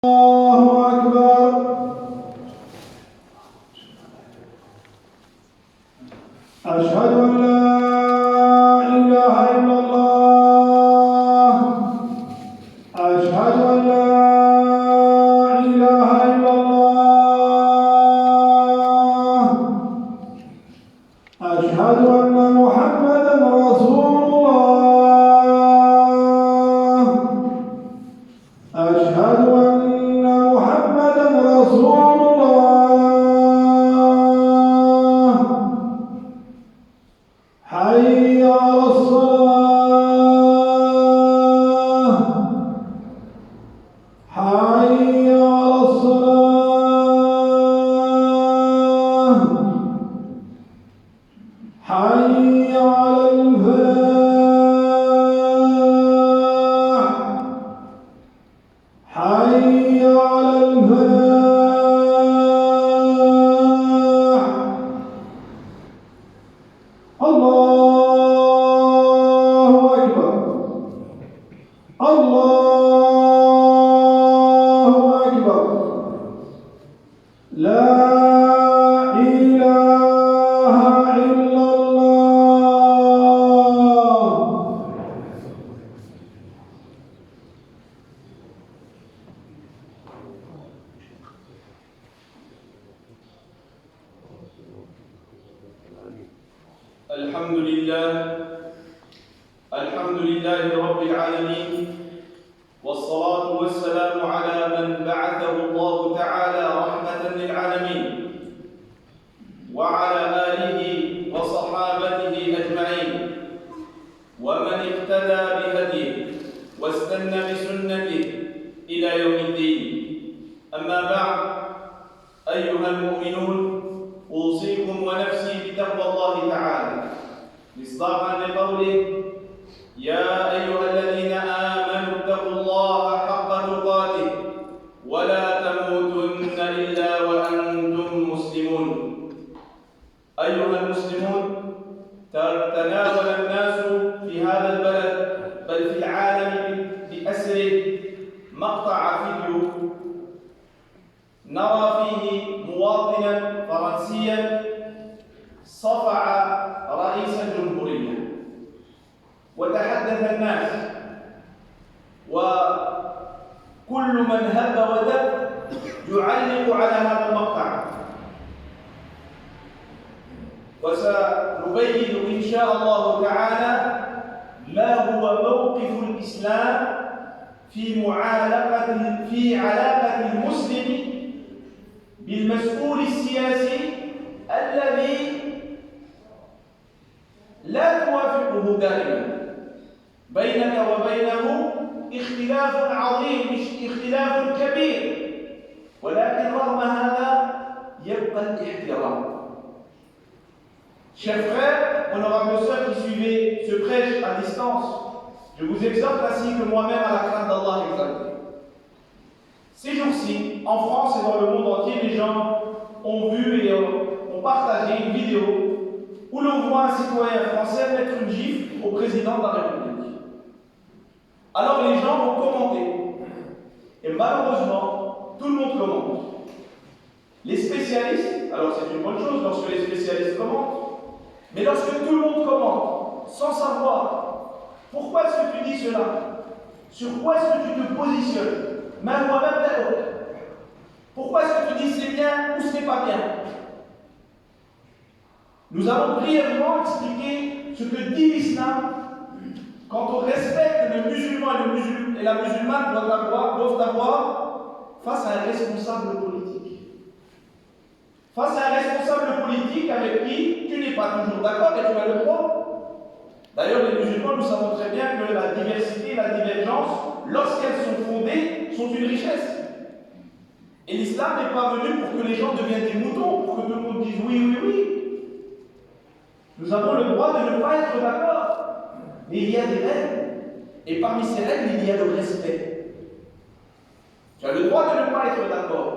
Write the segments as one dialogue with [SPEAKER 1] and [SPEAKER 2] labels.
[SPEAKER 1] الله أكبر. أشهد أن لا إله إلا الله. أشهد أن لا إله إلا الله. أشهد أن محمدًا رسول الله. أشهد أن محمدًا رسول الله. حي على الصلاة. حي على الصلاة. حي على الفلاح. حي على الفلاح. الله أكبر. الله أكبر. لا إله إلا الله.
[SPEAKER 2] الحمد لله رب العالمين، والصلاة والسلام على من بعثه الله تعالى رحمة للعالمين، وعلى آله وصحابته أجمعين، ومن اقتدى بهديه واستنى بسنته إلى يوم الدين. أما بعد، أيها المؤمنون، أوصيكم ونفسي بتقوى الله تعالى مصداقا لقوله: يا أيها الذين آمنوا اتقوا الله حق تقاته ولا تموتن إلا وأنتم مسلمون. أيها المسلمون، تناول الناس في هذا البلد بل في العالم بأسره مقطع فيديو نرى فيه مواطنا فرنسيا صفع رئيس الجمهورية، وتحدث الناس، وكل من هب ودب يعلق على هذا المقطع، وسنبين إن شاء الله تعالى ما هو موقف الإسلام في علاقة المسلم بالمسؤول السياسي الذي لا توافقه دائما. بينك وبينه اختلاف عظيم، مش اختلاف كبير، ولكن رغم هذا يبقى الاحترام. Chers frères, honorables sœurs qui suivez ce prêche à distance, je vous exhorte ainsi que moi-même à la crainte d'Allah exalté. Ces jours-ci, en France et dans le monde entier, les gens ont vu et ont partagé une vidéo où l'on voit un citoyen français mettre une gifle au président de la République. Alors les gens vont commenter. Et malheureusement, tout le monde commente. Les spécialistes, alors c'est une bonne chose lorsque les spécialistes commentent, mais lorsque tout le monde commente, sans savoir pourquoi est-ce que tu dis cela, sur quoi est-ce que tu te positionnes, même moi-même d'ailleurs, pourquoi est-ce que tu dis c'est bien ou ce n'est pas bien? Nous allons brièvement expliquer ce que dit l'islam quant au respect que le musulman et la musulmane doivent avoir face à un responsable politique. Face à un responsable politique avec qui tu n'es pas toujours d'accord et tu as le droit. D'ailleurs, les musulmans, nous savons très bien que la diversité et la divergence, lorsqu'elles sont fondées, sont une richesse. Et l'islam n'est pas venu pour que les gens deviennent des moutons, pour que tout le monde dise oui, oui, oui. Nous avons le droit de ne pas être d'accord. Mais il y a des règles. Et parmi ces règles, il y a le respect. Tu as le droit de ne pas être d'accord.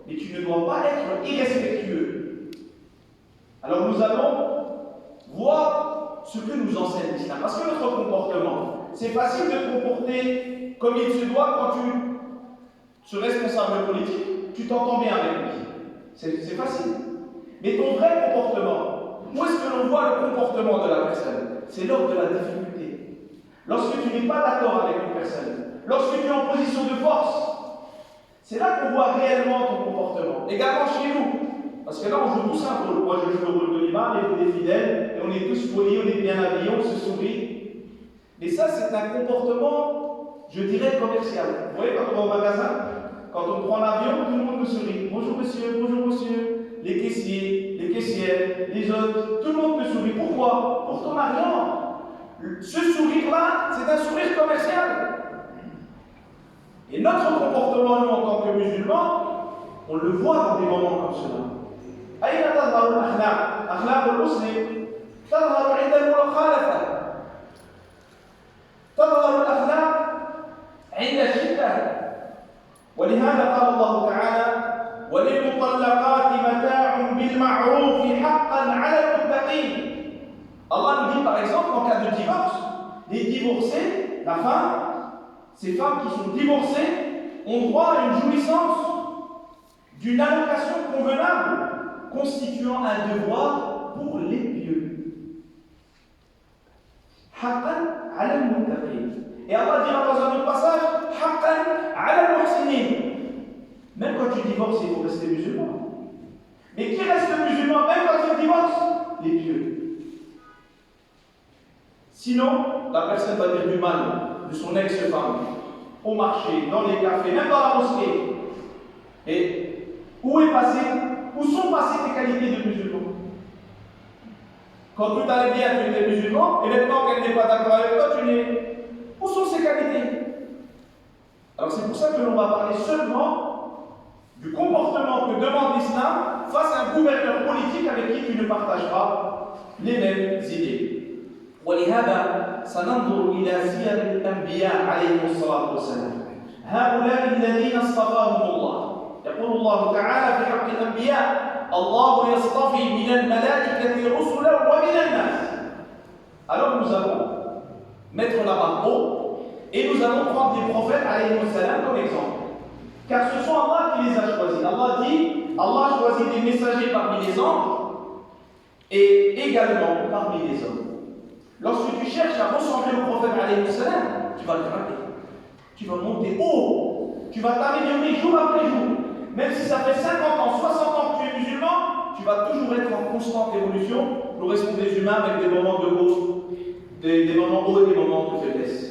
[SPEAKER 2] Mais tu ne dois pas être irrespectueux. Alors nous allons voir ce que nous enseigne l'islam. Parce que notre comportement, c'est facile de te comporter comme il se doit quand tu ce responsable politique, tu t'entends bien avec lui. C'est facile. Mais ton vrai comportement, où est-ce que l'on voit le comportement de la personne? C'est lors de la difficulté. Lorsque tu n'es pas d'accord avec une personne, lorsque tu es en position de force, c'est là qu'on voit réellement ton comportement. Également chez nous. Parce que là, on joue tous un rôle. Moi, je joue le rôle de l'imam, et vous des fidèles, et on est tous polis, on est bien habillés, on se sourit. Mais ça, c'est un comportement, je dirais, commercial. Vous voyez, quand on va au magasin, quand on prend l'avion, tout le monde me sourit. Bonjour monsieur, bonjour monsieur. Les caissiers, les caissières, les autres, tout le monde me sourit. Pourquoi? Pour ton argent. Ce sourire-là, c'est un sourire commercial. Et notre comportement, nous, en tant que musulmans, on le voit dans des moments comme cela. أين تظهر الأخلاق؟ أخلاق المسلم تظهر عند المخالفة. تظهر الأخلاق عند الشدة. ولهذا قال الله تعالى: وللمطلقات متاع بالمعروف حقا على المتقين. Allah nous dit par exemple en cas de divorce, les divorcés, la femme, ces femmes qui sont divorcées ont droit à une jouissance d'une allocation convenable constituant un devoir pour les pieux. Haqqan ala al-muttaqin. Et Allah dira dans un autre passage: Haqqan ala al-muhsinin. Même quand tu divorces, il faut rester musulman. Mais qui reste musulman même quand il divorce? Les pieux. Sinon, la personne va dire du mal de son ex-femme au marché, dans les cafés, même dans la mosquée. Et où sont passées tes qualités de musulman? Quand tout allait bien, tu étais musulman, et maintenant qu'elle n'est pas d'accord avec toi, tu n'es. Où sont ces qualités? Alors c'est pour ça que l'on va parler seulement du comportement que demande l'islam face à un gouverneur politique avec qui tu ne partages pas les mêmes idées. ولهذا سننظر إلى سير الأنبياء عليهم الصلاة والسلام. هؤلاء الذين اصطفاهم الله. يقول الله تعالى في حق الأنبياء: الله يصطفي من الملائكة رسلا ومن الناس. Alors nous allons mettre la barre haut et nous allons prendre les prophètes alayhimus salam comme exemple. Car ce sont Allah qui les a choisis. Allah dit: Allah choisit des messagers parmi les anges et également parmi les hommes. Lorsque tu cherches à ressembler au prophète alayhi salam, tu vas le craquer. Tu vas monter haut. Tu vas t'améliorer jour après jour. Même si ça fait 50 ans, 60 ans que tu es musulman, tu vas toujours être en constante évolution. Nous restons des humains avec des moments de hauts, des moments hauts et des moments de faiblesse.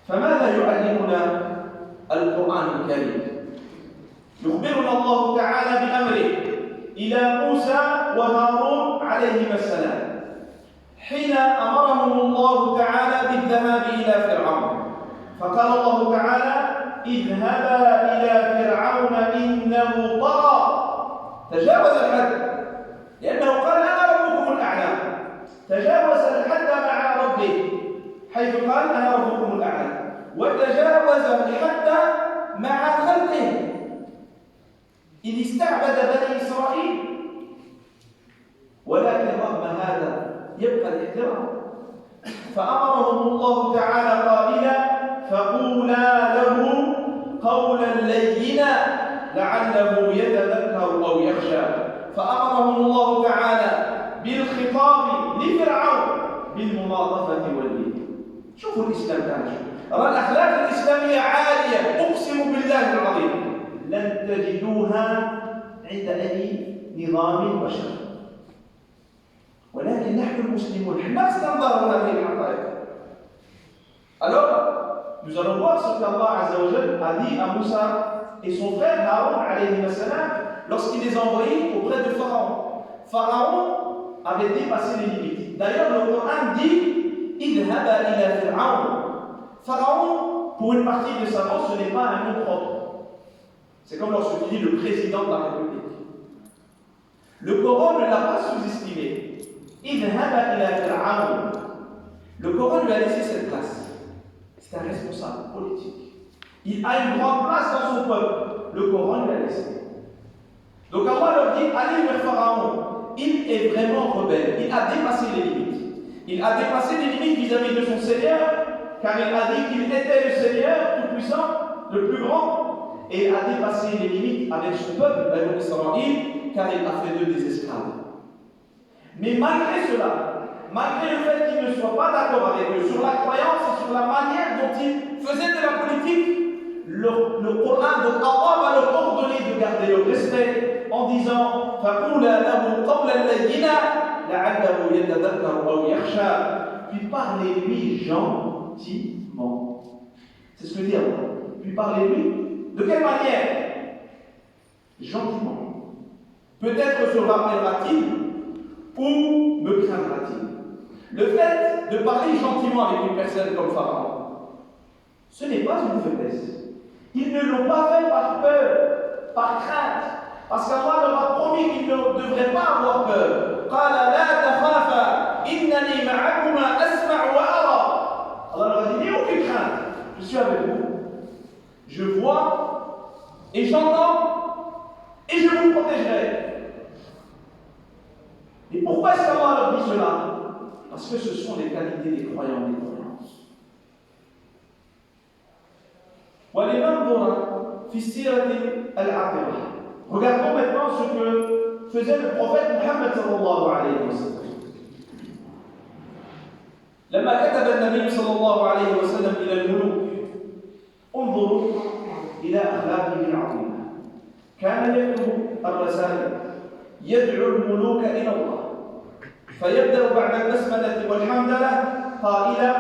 [SPEAKER 2] فماذا يعلمنا القرآن الكريم؟ يخبرنا الله تعالى بأمره إلى موسى وهارون عليهما السلام حين أمرهم الله تعالى بالذهاب إلى فرعون. فقال الله تعالى: اذهبا إلى فرعون إنه طغى. تجاوز الحد لأنه قال: أنا ربكم الأعلى. تجاوز الحد مع ربه حيث قال: أنا ربكم الأعلى. وتجاوز الحد مع خلقه إذ استعبد بني إسرائيل. ولكن رغم هذا يبقى الاحترام. فأمرهم الله تعالى قائلا: فقولا له قولا لينا لعله يتذكر أو يخشى. فأمرهم الله تعالى بالخطاب لفرعون بالملاطفة واللين. شوفوا الإسلام كان ترى الأخلاق الإسلامية عالية، أقسم بالله العظيم لن تجدوها عند أي نظام بشري. ولكن نحن المسلمون ما استنظروا هذه الحقائق. Alors, nous allons voir ce qu'Allah Azza wa Jal a dit à Moussa et son frère Haroun alayhi salam lorsqu'il les a envoyés auprès de Pharaon. Pharaon avait dépassé les limites. D'ailleurs, le Coran dit: idhaba ila Fir'aun. Pharaon, pour une partie de sa voix, ce n'est pas un nom propre. C'est comme lorsque tu dis le président de la République. Le Coran ne l'a pas sous-estimé. Idhaba ila Fir'aun. Le Coran lui a laissé cette place. C'est un responsable politique. Il a une grande place dans son peuple. Le Coran lui a laissé. Donc Allah leur dit: allez vers Pharaon. Il est vraiment rebelle. Il a dépassé les limites. Il a dépassé les limites vis-à-vis de son Seigneur, car il a dit qu'il était le Seigneur tout-puissant le plus grand, et il a dépassé les limites avec son peuple, Banu Israël, car il a fait d'eux des esclaves. Mais malgré cela, malgré le fait qu'il ne soit pas d'accord avec eux sur la croyance et sur la manière dont ils faisaient de la politique, le Coran, donc Allah va leur ordonner de garder le respect en disant فَقُولَا لَهُ قَوْلًا لَيِّنًا لَعَلَّهُ يَتَذَكَّرُ أَوْ يَخْشَى. Puis parlez-lui gentiment. C'est ce que dit Allah. Puis parlez-lui de quelle manière? Gentiment. Peut-être se rappellera-t-il ou me craindra-t-il. Le fait de parler gentiment avec une personne comme Pharaon, ce n'est pas une faiblesse. Ils ne l'ont pas fait par peur, par crainte, parce qu'Allah leur a promis qu'ils ne devraient pas avoir peur. Allah leur a dit, n'ayez aucune crainte, je suis avec vous, je vois et j'entends et je vous protégerai. Et pourquoi est-ce qu'Allah leur dit cela? Parce que ce sont les qualités des croyants et des croyances. Regardons maintenant ce que faisait le prophète Muhammad sallallahu alayhi wa sallam. لما كتب النبي صلى الله عليه وسلم إلى الملوك انظروا إلى أخلاقه العظيمة. كان يكتب الرسائل يدعو الملوك إلى الله فيبدأ بعد البسملة والحمدلة قائلا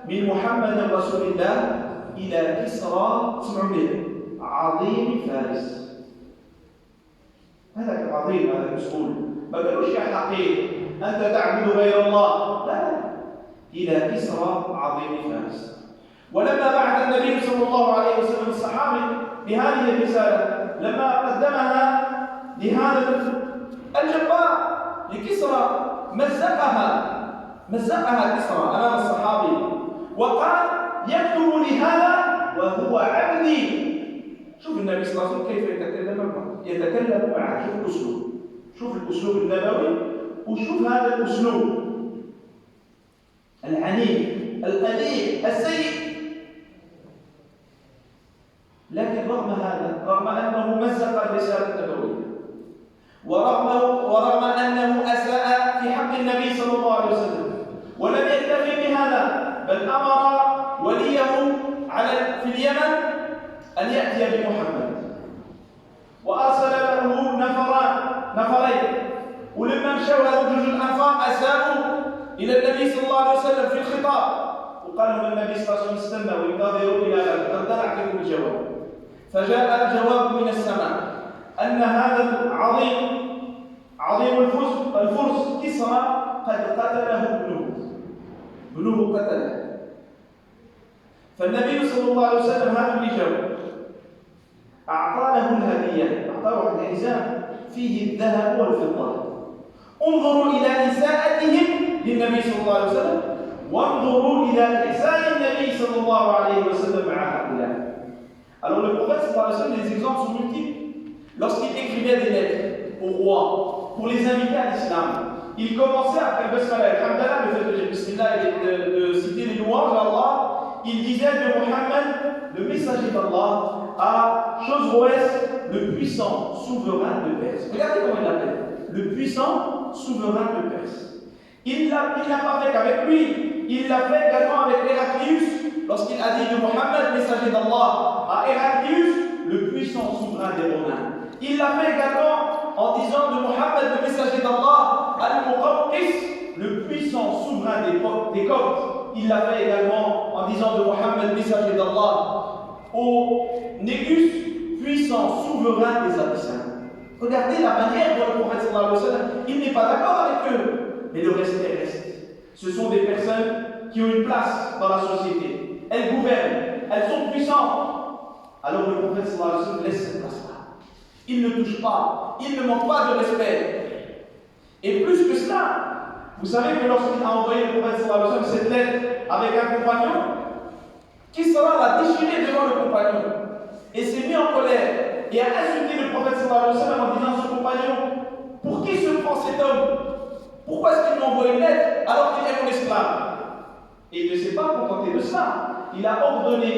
[SPEAKER 2] من محمد رسول الله إلى كسرى اسمعوا به عظيم فارس. هذا عظيم، هذا مسؤول، ما قالوش يا حقير أنت تعبد غير الله، لا، إلى كسرى عظيم فارس. ولما بعث النبي صلى الله عليه وسلم الصحابي بهذه الرسالة لما قدمها لهذا الجبار لكسرى مزقها كسرى أمام الصحابي وقال يكتب لهذا وهو عبدي. شوف النبي صلى الله عليه وسلم كيف يتكلم معه، شوف الأسلوب، شوف الأسلوب النبوي وشوف هذا الأسلوب العنيف القليل السيء. لكن رغم هذا، رغم أنه مزق الرسالة النبوية ورغم أنه أساء في حق النبي صلى الله عليه وسلم ولم يكتفي بهذا بل أمر وليه في اليمن أن يأتي بمحمد وأرسل له نفرين ولما مشوا هذول الأنفار أساءوا إلى النبي صلى الله عليه وسلم في الخطاب وقالوا النبي صلى الله عليه وسلم استنوا وانتظروا إلى غد قد نعطيكم الجواب. فجاء الجواب من السماء أن هذا عظيم الفرس كسرى قد قتله ابنه قتله. فالنبي صلى الله عليه وسلم هذا اللي جاء أعطى له الهدية، أعطاه الحزام فيه الذهب والفضة. انظروا إلى إساءتهم للنبي صلى الله عليه وسلم وانظروا إلى إحسان النبي صلى الله عليه وسلم مع هؤلاء. Alors le prophète sallallahu alayhi wa sallam, les exemples sont multiples. Lorsqu'il écrivait des lettres au roi pour les inviter à l'islam, il commençait après le basmala et alhamdulillah, le fait de dire bismillah et de citer les louanges d'Allah, il disait de Muhammad, le messager d'Allah, à Chosroès, le puissant souverain de Perse. Regardez comment il l'appelle, le puissant souverain de Perse. Il l'a pas fait qu'avec lui, il l'a fait également avec Héraclius, lorsqu'il a dit de Muhammad, messager d'Allah, à Héraclius, le puissant souverain des Romains. Il l'a fait également en disant de Muhammad, le messager d'Allah, Al-Muqawqis, le puissant souverain des Coptes. Il l'a fait également en disant de Muhammad, messager d'Allah, au Négus, puissant souverain des Abyssins. Regardez la manière dont le prophète sallallahu alayhi wa sallam, il n'est pas d'accord avec eux, mais le respect reste. Ce sont des personnes qui ont une place dans la société. Elles gouvernent, elles sont puissantes. Alors le prophète sallallahu alayhi wa sallam laisse cette place-là. Il ne touche pas, il ne manque pas de respect. Et plus que cela, vous savez que lorsqu'il a envoyé le prophète sallallahu alayhi wa sallam cette lettre avec un compagnon, Kisra l'a déchiré devant le compagnon et s'est mis en colère et a insulté le prophète sallallahu alayhi wa sallam en disant à son compagnon, pour qui se prend cet homme? Pourquoi est-ce qu'il m'envoie une lettre alors qu'il est mon esclave? Et il ne s'est pas contenté de ça. Il a ordonné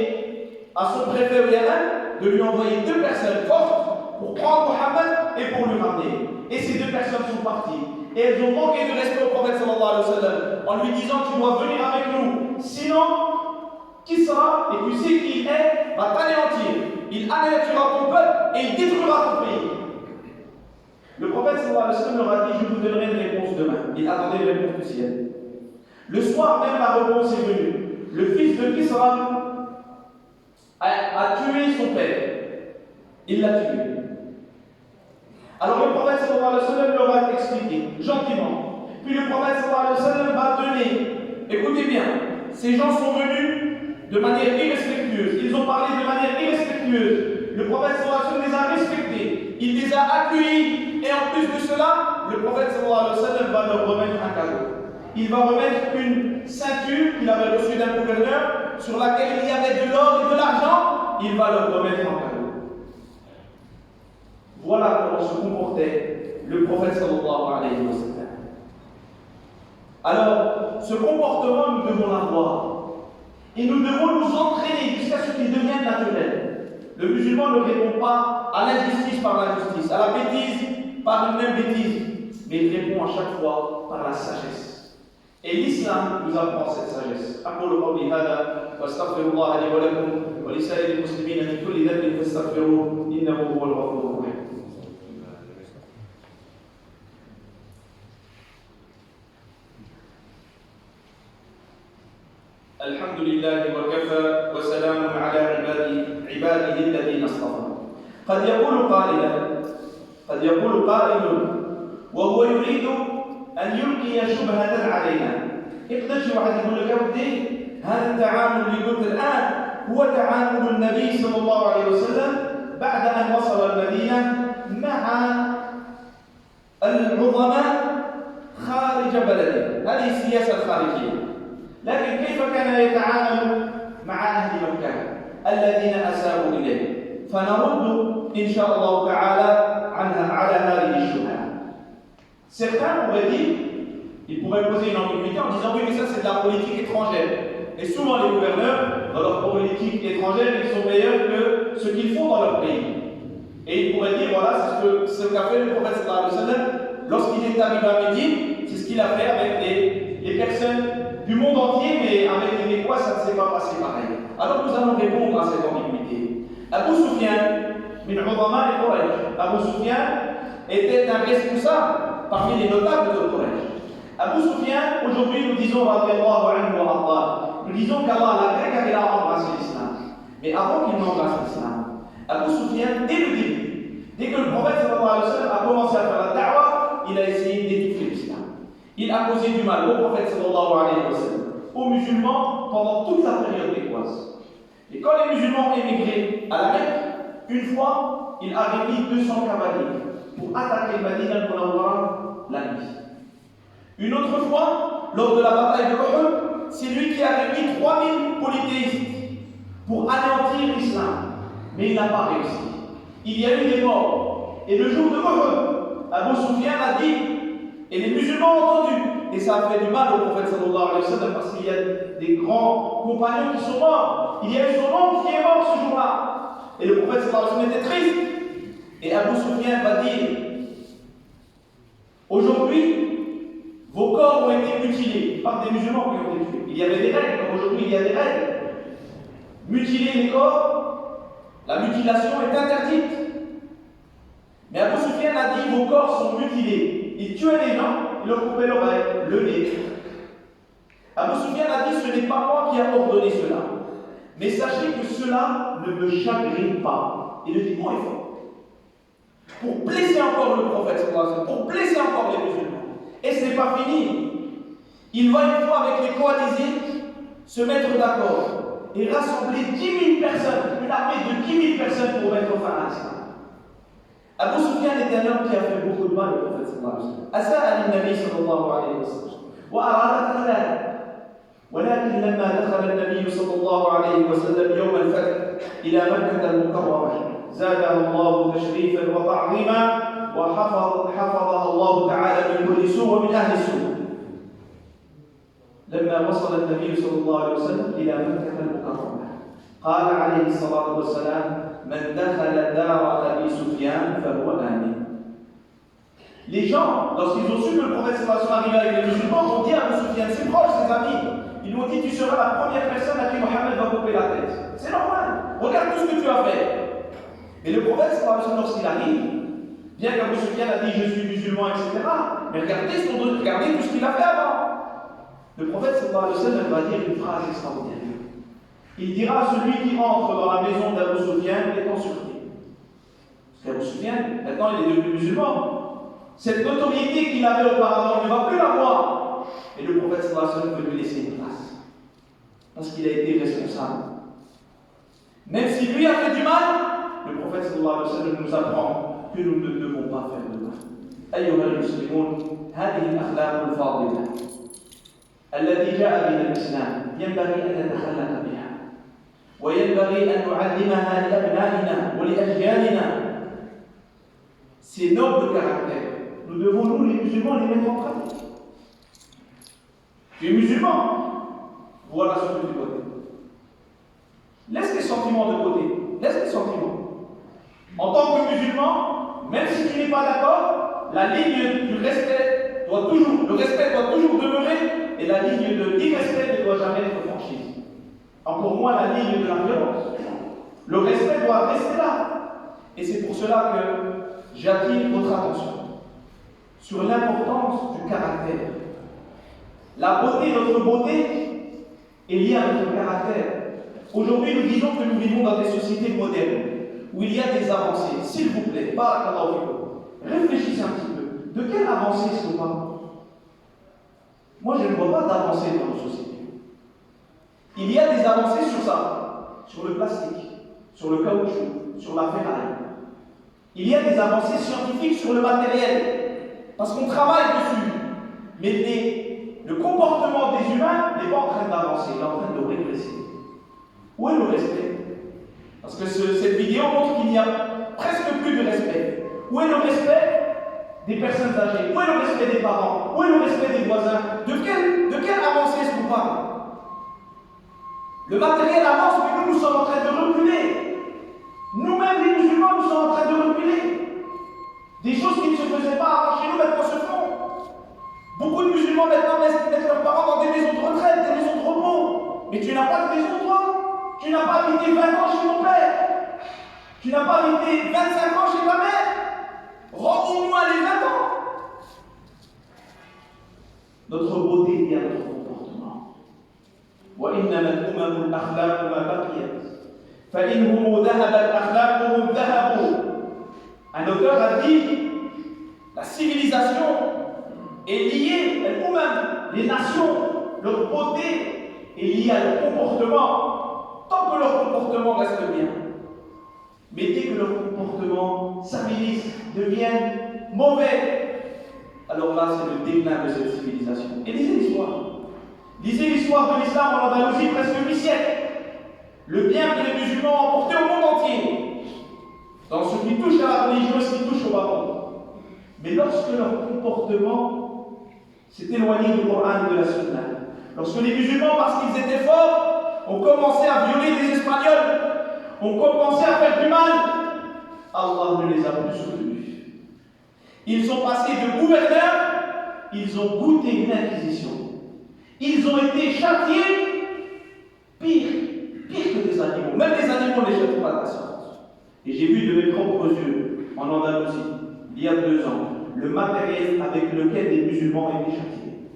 [SPEAKER 2] à son préfet au Yémen de lui envoyer 2 personnes fortes pour prendre Mohammed et pour lui ramener. Et ces 2 personnes sont parties. Et elles ont manqué de respect au prophète sallallahu alayhi wa sallam en lui disant tu dois venir avec nous. Sinon, qui sera et tu sais qui il est, va t'anéantir. Il anéantira ton peuple et il détruira ton pays. Le prophète sallallahu alayhi wa sallam leur a dit je vous donnerai une réponse demain. Il attendait une réponse du ciel. Le soir même, la réponse est venue. Le fils de Kisra a tué son père. Il l'a tué. Alors le prophète sallallahu alayhi wa sallam leur a expliqué gentiment. Puis le prophète sallallahu alayhi wa sallam va donner. Écoutez bien, ces gens sont venus de manière irrespectueuse. Ils ont parlé de manière irrespectueuse. Le prophète sallallahu alayhi wa sallam les a respectés. Il les a accueillis. Et en plus de cela, le prophète sallallahu alayhi wa sallam va leur remettre un cadeau. Il va remettre une ceinture qu'il avait reçue d'un gouverneur sur laquelle il y avait de l'or et de l'argent. Il va leur remettre en cadeau. Voilà comment se comportait le prophète sallallahu alayhi wa sallam. Alors, ce comportement, nous devons l'avoir. Et nous devons nous entraîner jusqu'à ce qu'il devienne naturel. Le musulman ne répond pas à l'injustice par l'injustice, à la bêtise par une même bêtise, mais il répond à chaque fois par la sagesse. Et l'islam nous apprend cette sagesse. أقول قولي هذا وأستغفر الله لي ولكم ولسائر المسلمين من كل ذنب فاستغفروه إنه هو الغفور الرحيم. الحمد لله وكفى وسلام على عباده الذين اصطفى. قد يقول قائل وهو يريد أن يلقي شبهة علينا. اقدر واحد يقول لك ودي هذا التعامل اللي قلت الآن هو تعامل النبي صلى الله عليه وسلم بعد أن وصل المدينة مع العظماء خارج بلده. هذه السياسة الخارجية. لكن كيف كان يتعامل مع أهل مكة الذين أساءوا إليه؟ فنرد إن شاء الله تعالى على هذه الشبهة. Certains pourraient dire, ils pourraient poser une ambiguïté en disant oui mais ça c'est de la politique étrangère. Et souvent les gouverneurs, dans leur politique étrangère, ils sont meilleurs que ce qu'ils font dans leur pays. Et ils pourraient dire voilà c'est ce qu'a fait le prophète sallallahu alayhi wa sallam lorsqu'il est arrivé à Médine, c'est ce qu'il a fait avec les personnes du monde entier, mais avec les Mécois ça ne s'est pas passé pareil. Alors nous allons répondre à cette ambiguïté. Abu Sufyan, min Udama et Quraysh. Abu Sufyan était un responsable parmi les notables de Quraysh. Abu Sufyan, aujourd'hui nous disons radiyallahu anhu wa Allah, nous disons qu'Allah l'a grec qu'il a embrassé l'islam. Mais avant qu'il n'embrasse l'islam, Abu Sufyan, dès le début, dès que le prophète sallallahu alayhi wa sallam a commencé à faire la da'wah, il a essayé d'étouffer l'islam. Il a causé du mal au prophète sallallahu alayhi wa sallam, aux musulmans pendant toute la période mécoise. Et quand les musulmans émigraient à la Mecque, une fois, il a réuni 200 cavaliers pour attaquer Madinah al-Munawwara la nuit. Une autre fois, lors de la bataille de Uhud, c'est lui qui a réuni 3000 polythéistes pour anéantir l'islam. Mais il n'a pas réussi. Il y a eu des morts. Et le jour de Uhud, Abu Sufyan a dit, et les musulmans ont entendu, et ça a fait du mal au prophète sallallahu alayhi wa sallam parce qu'il y a des grands compagnons qui sont morts. Il y a eu son oncle qui est mort ce jour-là. Et le prophète sallallahu alayhi wa sallam était triste. Et Abu Sufyan va dire, aujourd'hui, vos corps ont été mutilés par des musulmans qui ont été tués. Il y avait des règles, comme aujourd'hui il y a des règles. Mutiler les corps, la mutilation est interdite. Mais Abu Sufyan a dit, vos corps sont mutilés. Il tuait les gens, il leur coupait l'oreille, le nez. Abu Sufyan a dit, ce n'est pas moi qui a ordonné cela. Mais sachez que cela ne me chagrine pas. Il le dit haut et fort. Pour blesser encore le prophète, pour blesser encore les musulmans. Et ce n'est pas fini. Il va une fois avec les coalisés se mettre d'accord et rassembler 10 000 personnes, une armée de 10 000 personnes pour mettre fin à l'islam. Abu Sufyan était un homme qui a fait beaucoup de mal au prophète sallallahu alayhi wa sallam. أساء للنبي صلى الله عليه وسلم وأراد قتله. ولكن لما دخل النبي صلى الله عليه وسلم يوم الفتح إلى مكة المكرمة زادها الله تشريفا وتعظيما وحفظها الله تعالى من كل سوء ومن أهل السوء. لما وصل النبي صلى الله عليه وسلم إلى مكة المكرمة قال عليه الصلاة والسلام من دخل دار أبي سفيان فهو آمن. Les gens, lorsqu'ils ont su que le prophète sallallahu alayhi wa sallam arrivait avec les musulmans, ont dit à Abu Sufyan, ses proches, ses amis, ils lui ont dit tu seras la première personne à qui Mohammed va couper la tête. C'est normal, regarde tout ce que tu as fait. Et le prophète sallallahu alayhi wa sallam, lorsqu'il arrive, bien qu'Abu Sufyan a dit je suis musulman, etc., mais regardez tout ce qu'il a fait avant. Le prophète sallallahu alayhi wa sallam va dire une phrase extraordinaire. Il dira celui qui entre dans la maison d'Abu Sufyan est en sûreté. Parce qu'Abu Sufyan, maintenant il est devenu musulman. Cette notoriété qu'il avait auparavant, il ne va plus l'avoir. Et le prophète sallallahu alayhi wa sallam veut lui laisser une place. Parce qu'il a été responsable. Même si lui a fait du mal, le prophète sallallahu alayhi wa sallam nous apprend que nous ne devons pas faire de mal. أيها المسلمون هذه الأخلاق الفاضلة التي جاء بها الإسلام ينبغي أن نتخلق بها وينبغي أن نعلمها لأبنائنا ولأجيالنا. Ces nobles caractères, nous devons, nous les musulmans, les mettre en pratique. Tu es musulman, voilà ce que tu dois faire. Laisse les sentiments de côté, laisse les sentiments. En tant que musulman, même si tu n'es pas d'accord, la ligne du respect doit toujours, le respect doit toujours demeurer et la ligne de l'irrespect ne doit jamais être franchie. Encore moins la ligne de la violence. Le respect doit rester là. Et c'est pour cela que j'attire votre attention sur l'importance du caractère. La beauté, notre beauté, est liée à notre caractère. Aujourd'hui, nous disons que nous vivons dans des sociétés modernes où il y a des avancées. S'il vous plaît, barakallahu fikum, réfléchissez un petit peu. De quelle avancée est-ce qu'on parle? Moi, je ne vois pas d'avancée dans nos sociétés. Il y a des avancées sur ça, sur le plastique, sur le caoutchouc, sur la ferraille. Il y a des avancées scientifiques sur le matériel, parce qu'on travaille dessus. Mais le comportement des humains n'est pas en train d'avancer, il est en train de régresser. Où est le respect? Parce que cette vidéo montre qu'il n'y a presque plus de respect. Où est le respect des personnes âgées? Où est le respect des parents? Où est le respect des voisins? De quelle avancée est-ce qu'on parle? Le matériel avance, mais nous sommes en train de reculer. Nous-mêmes, les musulmans, nous sommes en train de reculer. Des choses qui ne se faisaient pas avant chez nous, maintenant se font. Beaucoup de musulmans maintenant mettent leurs parents dans des maisons de retraite, des maisons de repos. Mais tu n'as pas de maison, toi. Tu n'as pas habité 20 ans chez ton père. Tu n'as pas habité 25 ans chez ta mère. Rends au moins les 20 ans. Notre beauté est liée à notre comportement. وإنما الأمم الأخلاق ما بقيت فإنهم ذهبت أخلاقهم ذهبوا. Un auteur a dit la civilisation est liée, les nations, leur beauté est liée à leur comportement, tant que leur comportement reste bien. Mais dès que leur comportement s'avilisse, devienne mauvais, alors là c'est le déclin de cette civilisation. Et lisez l'histoire. Lisez l'histoire de l'islam en Andalousie, presque 8 siècles. Le bien que les musulmans ont emporté au monde entier, dans ce qui touche à la religion et ce qui touche au baron. Mais lorsque leur comportement s'est éloigné du Coran et de la Sunna, lorsque les musulmans, parce qu'ils étaient forts, ont commencé à violer des Espagnols, ont commencé à faire du mal, Allah ne les a plus soutenus. Ils sont passés de gouverneurs, ils ont goûté une inquisition. Ils ont été châtiés pire que des animaux. Même les animaux ne les châtient pas de la sorte. Et j'ai vu de mes propres yeux, en Andalousie, il y a 2 ans, le matériel avec lequel les musulmans ont été châtiés.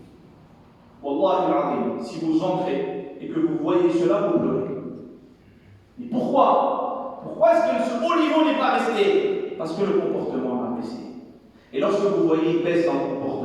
[SPEAKER 2] Wallahi al-azim, si vous entrez et que vous voyez cela, vous pleurez. Mais pourquoi? Pourquoi est-ce que ce haut niveau n'est pas resté? Parce que le comportement a baissé. Et lorsque vous voyez une baisse dans le comportement,